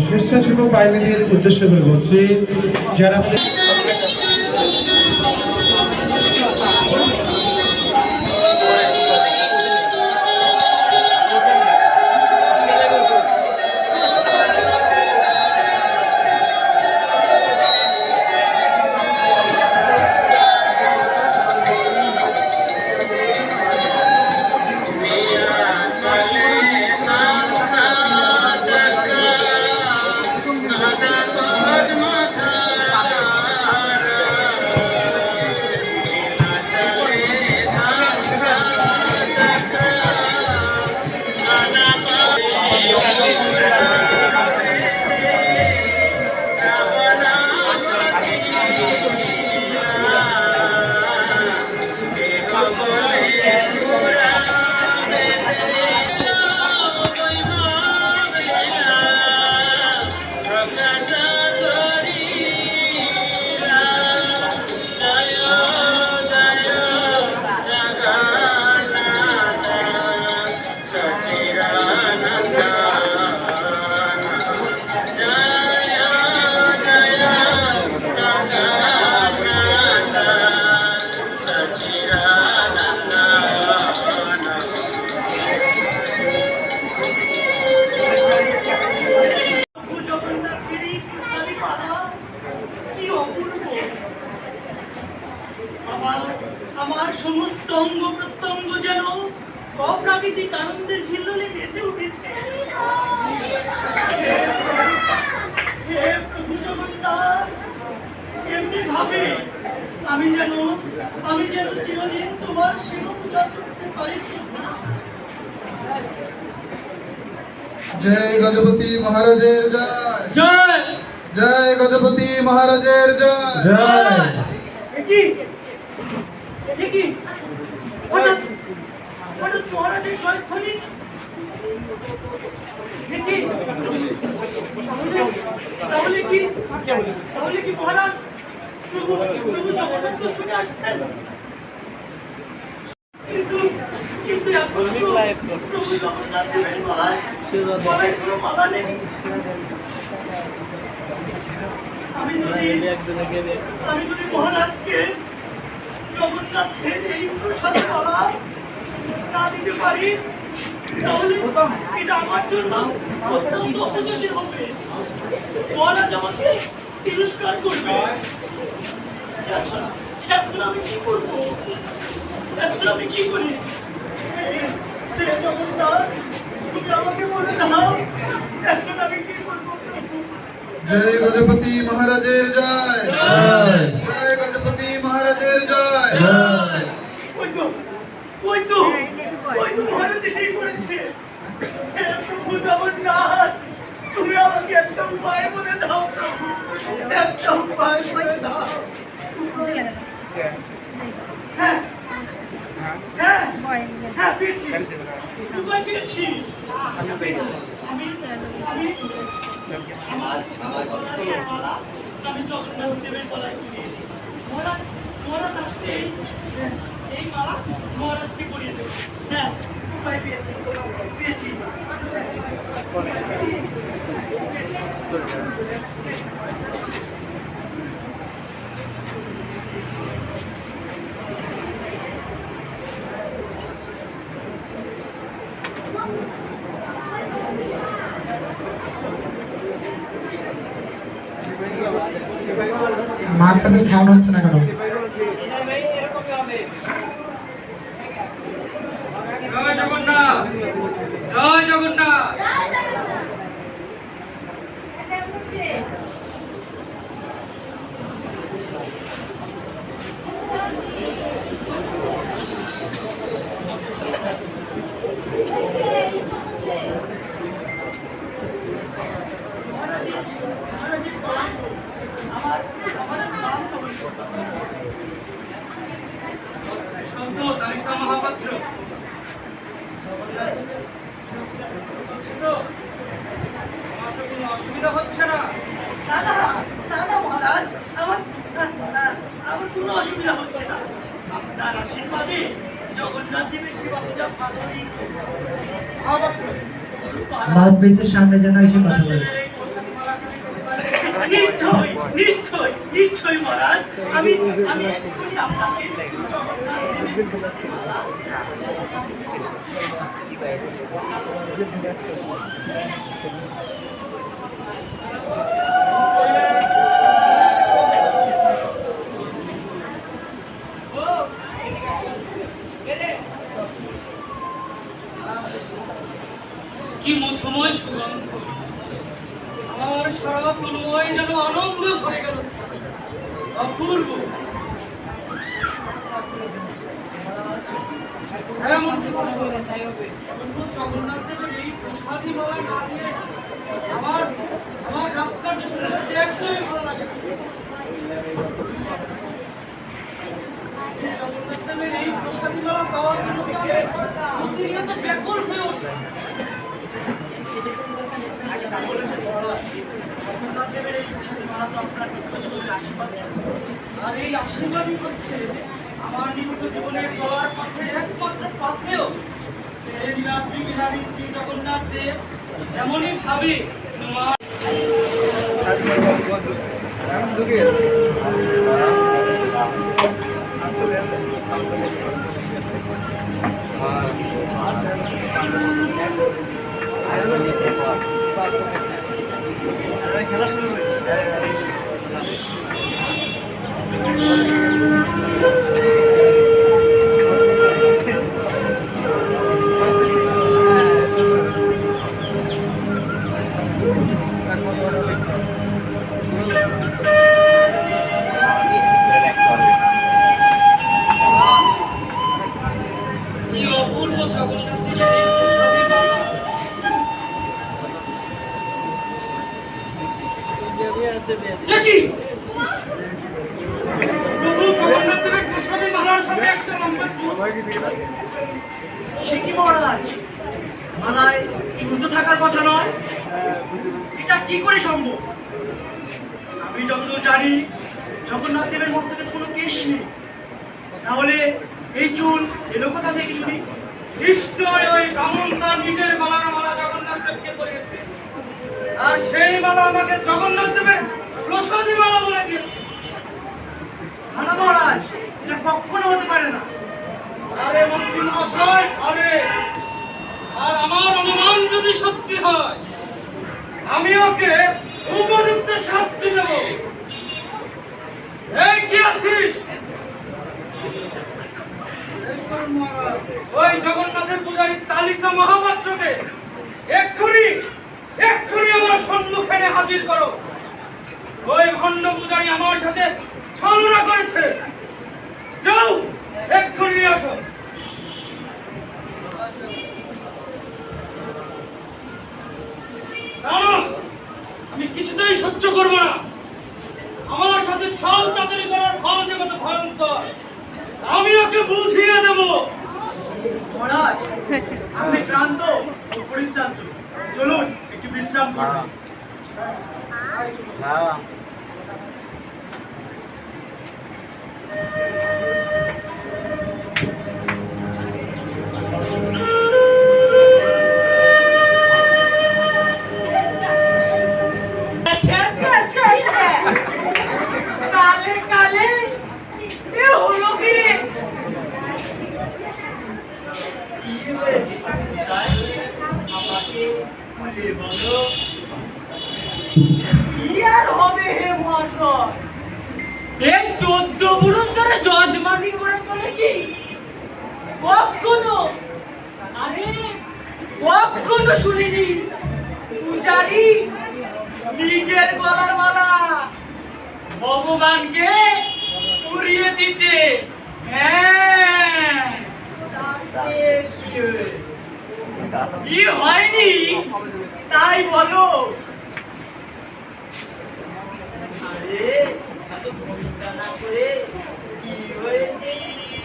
স্বেচ্ছাসেবক বাহিনীদের উদ্দেশ্য করে বলছি, যারা আমার সমস্ত অঙ্গ প্রত্যঙ্গ যেন অপ্রাকৃতিক আনন্দের হিল্লোলে নেচে উঠেছে। হে প্রভু জগন্নাথ, এমনি ভাবে আমি যেন চিরদিন তোমার শিব পূজা করতে পারি। জয় গজপতি মহারাজের জয়। জয় জয় গজপতি মহারাজের জয়। জয়। হঠাৎ মহারাজের জয়ধ্বনি। তাহলে কি মহারাজ প্রভু জগন্নাথ শুনে আসছেন? কিন্তু এখন প্রভু জগন্নাথ দেবের গলায় কোনো মালা নেই। আমি যদি মহারাজকে জগন্নাথের এই প্রসাদ মালা না দিতে পারি, তাহলে এটা আমার জন্য অত্যন্ত অপযশী হবে। মহারাজ আমাকে তিরস্কার করবে। এখন আমি কি করবো? আমি কি করি? জগন্নাথ, তুমি আমাকে বলে দাও, এখন আমি কি করবো? জয় গজপতি মহারাজের জয়। জয় গজপতি মহারাজের জয়। ওই তো মহারাজ এসেই পড়েছে। প্রভু জগন্নাথ, তুমি আমাকে একটা উপায় বলে দাও প্রভু, একটা উপায় বলে দাও। হ্যাঁ, পেয়েছি, উপায় পেয়েছি। আমার গলার মালা আমি জগন্নাথ দেবের গলায় পরিয়ে দিই। মহারাজ আসলে এই মালা মহারাজকে পরিয়ে দেবো। হ্যাঁ, উপায় পেয়েছি। মার কাছে সাউন্ড হচ্ছে না কেন? জয় জগন্নাথ, জয় জগন্নাথ। মহাপাত্র কোনো অসুবিধা হচ্ছে না? না মহারাজ, আমার কোনো অসুবিধা হচ্ছে না। আপনার আশীর্বাদে জগন্নাথ দেবের সেবা পূজা ভালোই চলছে। মাউথ পিসের সামনে যেন এসে কথা বলে। নিশ্চয় নিশ্চয় নিশ্চয় মহারাজ, আমি আমি এক্ষুনি আপনাকে জগন্নাথ দেবের প্রসাদী মালা কি মধুময় সুগন্ধ, আমার সারা তন্ময় যেন আনন্দ ভরে গেল। অপূর্ব। এমন জগন্নাথ দেবের এই প্রসাদী মালা না দিয়ে আমার আমার কাজকার্য শুরু করতে একদমই ভালো লাগে না। জগন্নাথ দেবের এই প্রসাদী মালা পাওয়ার জন্য কি আমি প্রতিনিয়ত ব্যাকুল হয়ে ওঠে। বলেছেন মহারাজ, জগন্নাথ দেবের এই প্রসাদী মালা তো আপনার নিত্য জীবনের আশীর্বাদ। আর এই আশীর্বাদই হচ্ছে আমার নিত্য জীবনের চলার পথে একমাত্র পাথেও। এই লীলাদ্রি বিহারী শ্রী জগন্নাথ দেব এমনই ভাবে তোমার খেলা শুরু কি অপূর্ব জগন্নাথ কি প্রভু জগন্নাথ দেবের প্রসাদী মালার সাথে একটা লম্বা চুল। সে কি মহারাজ, মালায় চুল তো থাকার কথা নয়, এটা কি করে সম্ভব? আমি যতদূর জানি জগন্নাথ দেবের মস্তকে তো কোনো কেশ নেই, তাহলে এই চুল এলো কোথা থেকে শুনি? নিশ্চয় ওই ব্রাহ্মণ তার নিজের গলার মালা জগন্নাথ দেবকে পরিয়েছে, আর সেই মালা আমাকে জগন্নাথ দেবের প্রসাদী মালা বলে দিয়েছে। না মহারাজ, এটা কখনো হতে পারে না। আরে মন্ত্রী মহাশয়, আরে আর আমার অনুমান যদি সত্যি হয়, আমি ওকে উপযুক্ত শাস্তি দেব। এই কি আছিস? ওই জগন্নাথের পূজারী তালিসা মহাপাত্রকে এক্ষুনি এক্ষুনি আমার সম্মুখে এনে হাজির করো। ওই ভণ্ড পূজারী আমার সাথে ছলনা করেছে। যাও, এক্ষুনি নিয়ে আসো। আমি কিছুতেই সহ্য করবো না। আমার সাথে ছল চাতুরি করার ফল যে কত ভয়ঙ্কর, আমি ওকে বুঝিয়ে দেব। মহারাজ, আপনি ক্লান্ত ও পরিশ্রান্ত, চলুন একটু বিশ্রাম করুন। কালে কালে এ হলো কি রে? কি হয়েছে ঠাকুরমশাই? আমাকে খুলে বলো। কি আর হবে হে মহাশয়, এই 14 পুরুষ ধরে যজমানি করে চলেছি। কখনো কখনো শুনিনি পূজারি নিজের গলার মালা ভগবানকে পুড়িয়ে দিতে। হ্যাঁ, তাতে কি হয়েছে? কি হয়নি তাই বলো। আরে এত ভূমিকা না করে কি হয়েছে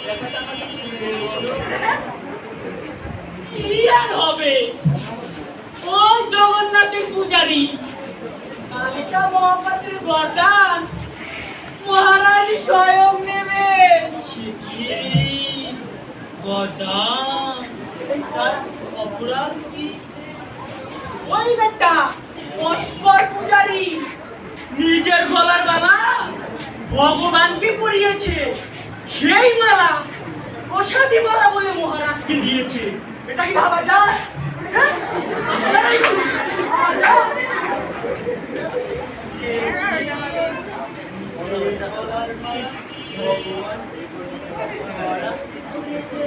ব্যাপারটা আমাকে খুলে বলো। কি আর হবে, ওই জগন্নাথের পূজারী কালিকা মহাপাত্রের বরদান মহারাজ স্বয়ং নেবে। সে কি গদান তার অপরাধ কি? ওই বেটা মস্কর পূজারি নিজের গলার মালা ভগবানকে পরিয়েছে, সেই মালা প্রসাদী মালা বলে মহারাজকে দিয়েছে। এটা কি ভাবা যায়? হ্যাঁ? আপনারাই বলুন। ভাবা যায়? সে কি নিজের গলার মালা ভগবানকে মহারাজকে পরিয়েছে?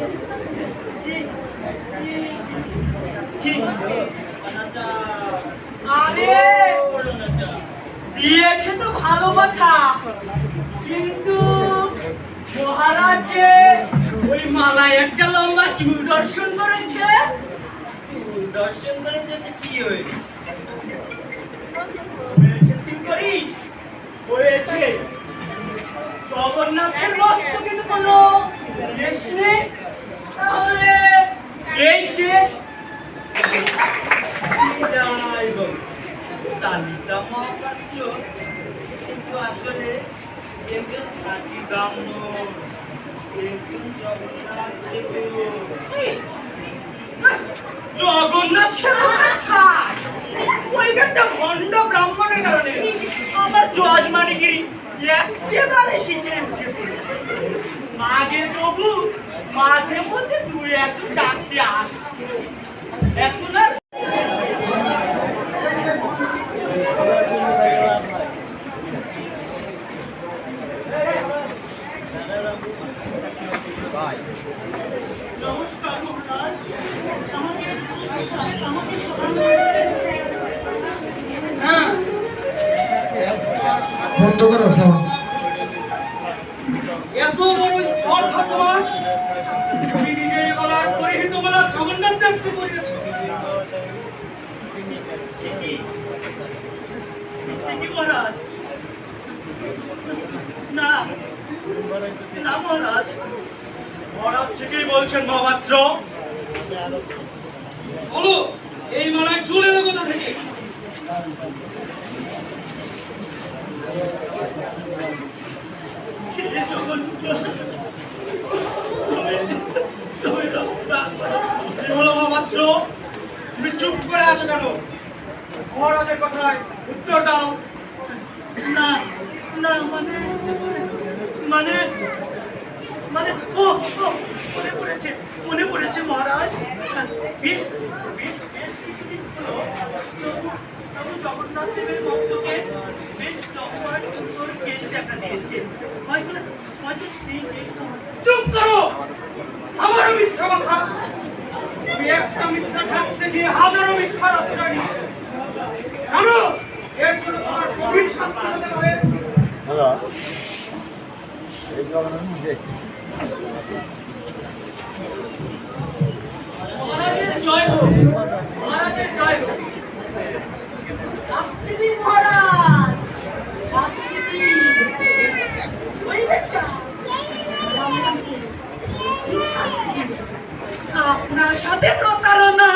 ছি, ছি, ছি, ছি, ছি, ছি। অনাচার, আরে ঘোর অনাচার। দিয়েছে তো ভালো কথা, কিন্তু মহারাজ যে ওই মালায় একটা লম্বা চুল দর্শন করেছে। চুল দর্শন করেছে তো কি হয়েছে? করি হয়েছে জগন্নাথের মস্তকে তো কোনো কেশ নেই, তাহলে এই কেশ যাই বল, তালিসা মহাপাত্র কিন্তু আসলে একজন খাঁটি ব্রাহ্মণ, একজন জগন্নাথ সেবক। জগন্নাথ সেবকের ছাড় ওই একটা ভণ্ড ব্রাহ্মণের কারণে আমার যজমানিগিরি একেবারে শিখে উঠে পড়েছে। আগে তবু মাঝে মধ্যে দূরে একটু ডাকতে আসতো, এখন আর নমস্কার মহারাজ, আমাকে স্মরণ করেছে। হ্যাঁ বন্ধ করো সাউন্ড। এত বড় স্পর্ধা তোমার, তুমি নিজের গলার পরিহিত মালা জগন্নাথ দেবকে পরিয়েছ। সে কি মহারাজ? না না মহারাজ, মহারাজ ঠিকই বলছেন মহাপাত্র। বলো এই মালায় চুল এলো কোথা থেকে? হে জগন্নাথ, তুমি রক্ষা করো। কি হলো মহাপাত্র, তুমি চুপ করে আছো কেন? মহারাজের কথায় উত্তর দাও। না না মানে মানে মানে ও ও, মনে পড়েছে মহারাজ। বেশ বেশ বেশ কিছুদিন হলো প্রভু জগন্নাথ দেবের মস্তকে বেশ লম্বা সুন্দর কেশ দেখা দিয়েছে। হয়তো হয়তো সেই কেশ চুপ করো, আবারও মিথ্যা কথা। তুমি একটা মিথ্যা ঢাকতে গিয়ে হাজারো মিথ্যার আশ্রয় নিচ্ছ। জানো এর জন্য তোমার কঠিন শাস্তি হতে পারে। মহারাজের জয় হোক, মহারাজের জয় হোক। শাস্তি দিন মহারাজ, শাস্তি দিন। ওই বেটা ব্রাহ্মণকে কি শাস্তি দিন? আপনার সাথে প্রতারণা।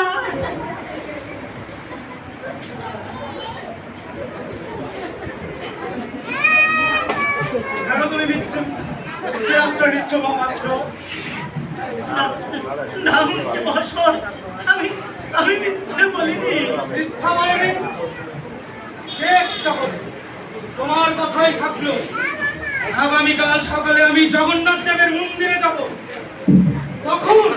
কেন তুমি মিথ্যের আশ্রয় নিচ্ছ মহাপাত্র? না না মন্ত্রী মহাশয়, আমি মিথ্যে বলিনি। মিথ্যা বলেনি, চেষ্টা হবে। তোমার কথাই থাকলো। আগামীকাল সকালে আমি জগন্নাথ দেবের মন্দিরে যাব। তখন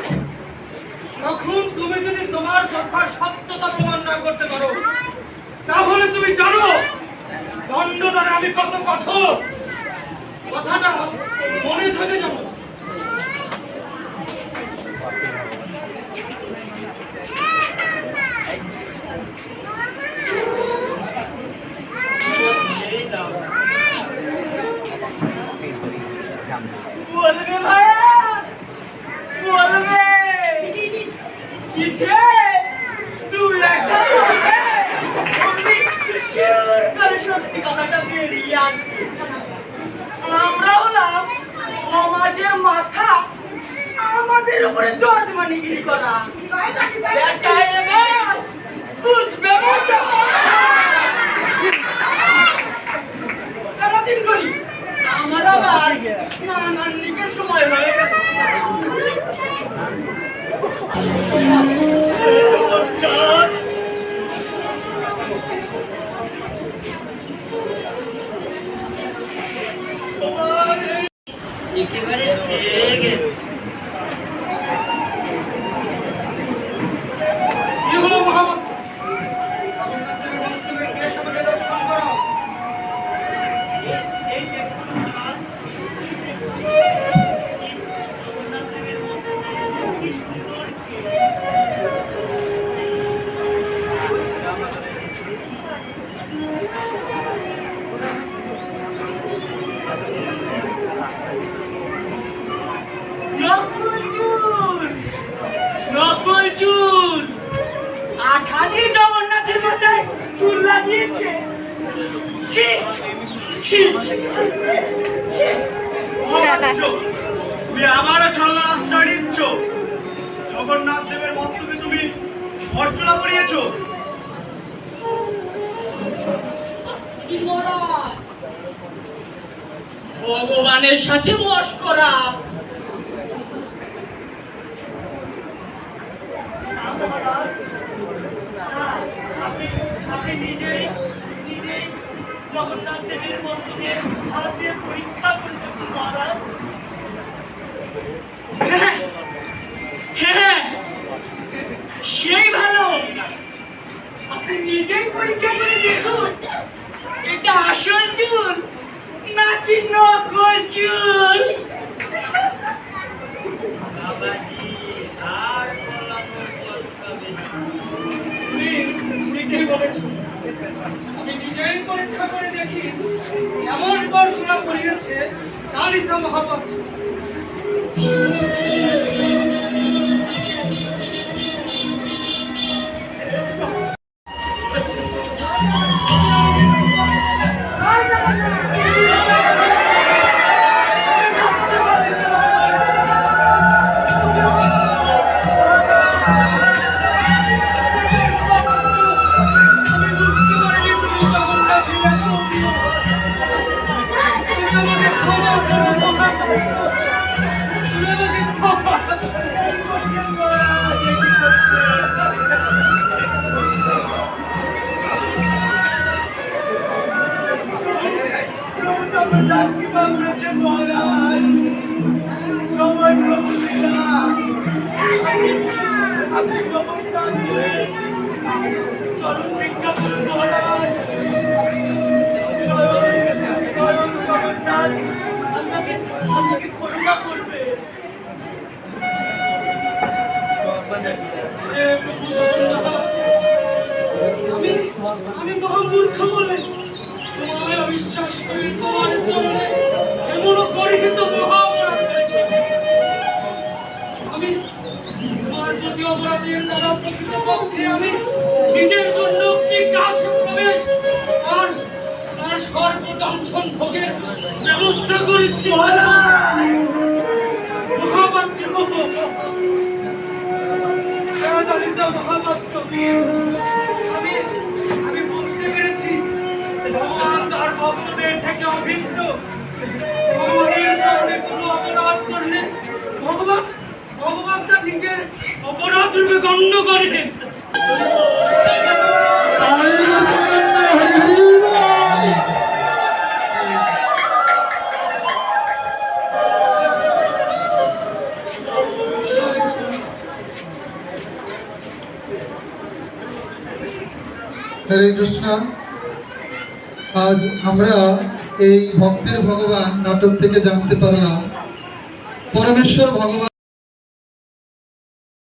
তখন তুমি যদি তোমার কথার সত্যতা প্রমাণ না করতে পারো, তাহলে তুমি জানো দণ্ডদানে আমি কত কঠোর। কথাটা মনে থাকে যেন। এই দাও না। বলবে ভাইয়া, বলবে পিঠে 2 লাখ টাকা বলবে। আমি শিশুর করে সত্যি কথাটা বেরিয়ে আসবে। আমরা হলাম সমাজের মাথা, আমাদের উপরে যজমানিগিরি করা। দেখা এবার বুঝবে মজা। সারাদিন করি, আমার আবার নানার নিকের সময় হয়ে গেছে। ছি ছি ছি ছি ছি মহাপাত্র, তুমি আবারও ছলনার আশ্রয় নিচ্ছ। জগন্নাথ দেবের মস্তকে তুমি অর্চনা করিয়েছ। কি মরা ভগবানের সাথে মস্করা। না মহারাজ, না, আপনি নিজেই জগন্নাথ দেবের মস্তকে হাত দিয়ে পরীক্ষা করে দেখুন মহারাজ। হ্যাঁ হ্যাঁ, সেই ভালো। আপনি নিজেই পরীক্ষা করে দেখুন এটা আসল চুল নাকি নকল চুল। বাবাজি, আর বলানোর কথা নেই। তুমি ঠিকই বলেছ। আমি নিজেই পরীক্ষা করে দেখি কেমন অর্চনা করিয়েছে কালিসা মহাপাত্র। প্রভু জগন্নাথ কৃপা করেছেন মহারাজ। সময় প্রভু লীলা। আপনি জগন্নাথ দেবের চরণ ভিক্ষা করুন মহারাজ। স্বয়ং জগন্নাথ আপনাকে করুণা করবে। হে প্রভু জগন্নাথ, আমি মহামূর্খ বলে তোমায় অবিশ্বাস করি। তোমার জন্য এমনও গর্বিত মহাঅপরাধ করেছে। আমি তোমার প্রতি অপরাধের দ্বারা প্রকৃতপক্ষে আমি নিজের জন্য একটি কাছে প্রবেশ আর সর্বদংশন ভোগের ব্যবস্থা করেছি। মহাপাত্র, মহাপাত্র, আমি বুঝতে পেরেছি ভগবান তার ভক্তদের থেকে অভিন্ন। ভগবানের চরণে কোনো অপরাধ করলে ভগবান তার নিজের অপরাধ রূপে গণ্য করে দেন। হরে কৃষ্ণ। আজ আমরা এই ভক্তের ভগবান নাটক থেকে জানতে পারলাম পরমেশ্বর ভগবান